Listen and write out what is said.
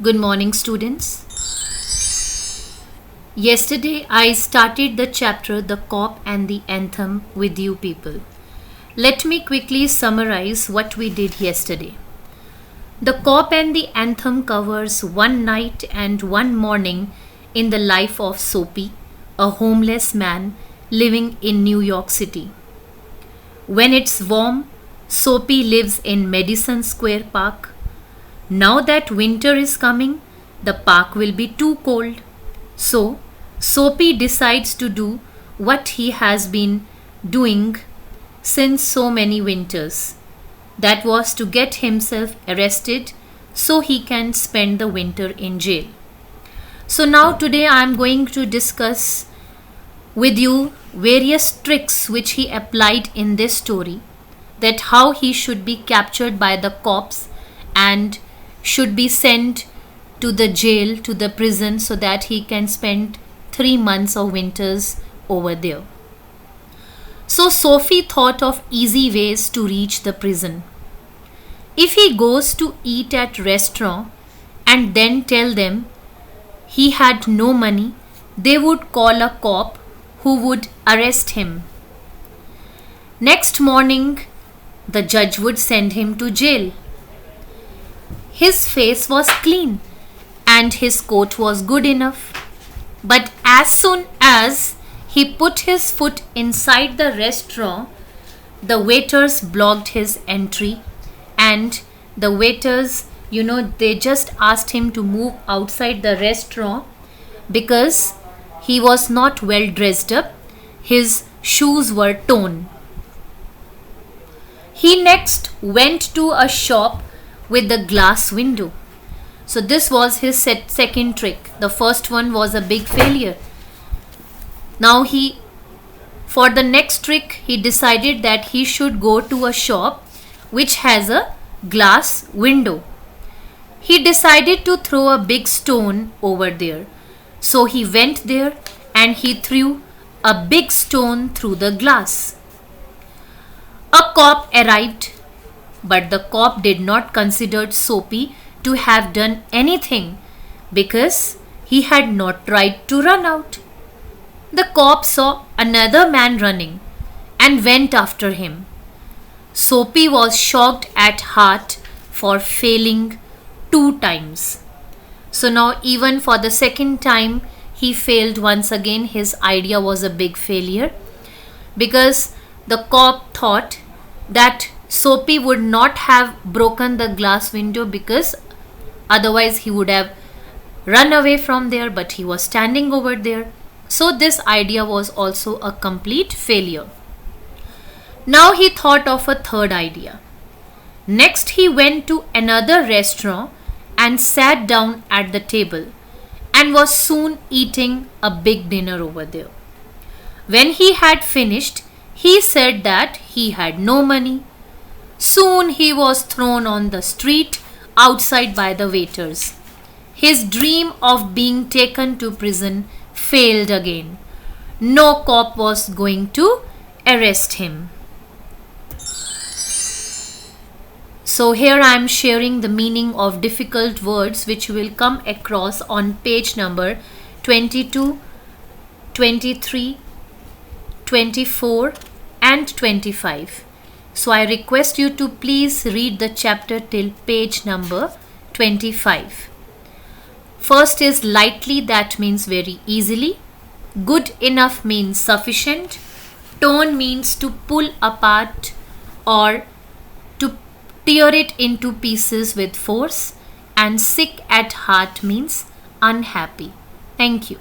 Good morning, students. Yesterday, I started the chapter The Cop and the Anthem with you people. Let me quickly summarize what we did yesterday. The Cop and the Anthem covers one night and one morning in the life of Soapy, a homeless man living in New York City. When it's warm, Soapy lives in Madison Square Park. Now that winter is coming, the park will be too cold. So, Soapy decides to do what he has been doing since so many winters. That was to get himself arrested so he can spend the winter in jail. So now today I am going to discuss with you various tricks which he applied in this story, that how he should be captured by the cops and should be sent to the jail, to the prison, so that he can spend 3 months of winters over there. So Sophie thought of easy ways to reach the prison. If he goes to eat at restaurant and then tell them he had no money, they would call a cop who would arrest him. Next morning, the judge would send him to jail. His face was clean and his coat was good enough. But as soon as he put his foot inside the restaurant, the waiters blocked his entry, and the waiters, they just asked him to move outside the restaurant because he was not well dressed up. His shoes were torn. He next went to a shop with the glass window. So this was his second trick. The first one was a big failure. Now for the next trick, he decided that he should go to a shop which has a glass window. He decided to throw a big stone over there. So he went there and he threw a big stone through the glass. A cop arrived, but the cop did not consider Soapy to have done anything because he had not tried to run out. The cop saw another man running and went after him. Soapy was shocked at heart for failing 2 times. So now even for the second time he failed once again. His idea was a big failure because the cop thought that Soapy would not have broken the glass window because otherwise he would have run away from there, but he was standing over there. So this idea was also a complete failure. Now he thought of a third idea. Next he went to another restaurant and sat down at the table and was soon eating a big dinner over there. When he had finished, he said that he had no money. Soon he was thrown on the street outside by the waiters. His dream of being taken to prison failed again. No cop was going to arrest him. So here I am sharing the meaning of difficult words which will come across on page number 22, 23, 24 and 25. So I request you to please read the chapter till page number 25. First is lightly, that means very easily. Good enough means sufficient. Torn means to pull apart or to tear it into pieces with force. And sick at heart means unhappy. Thank you.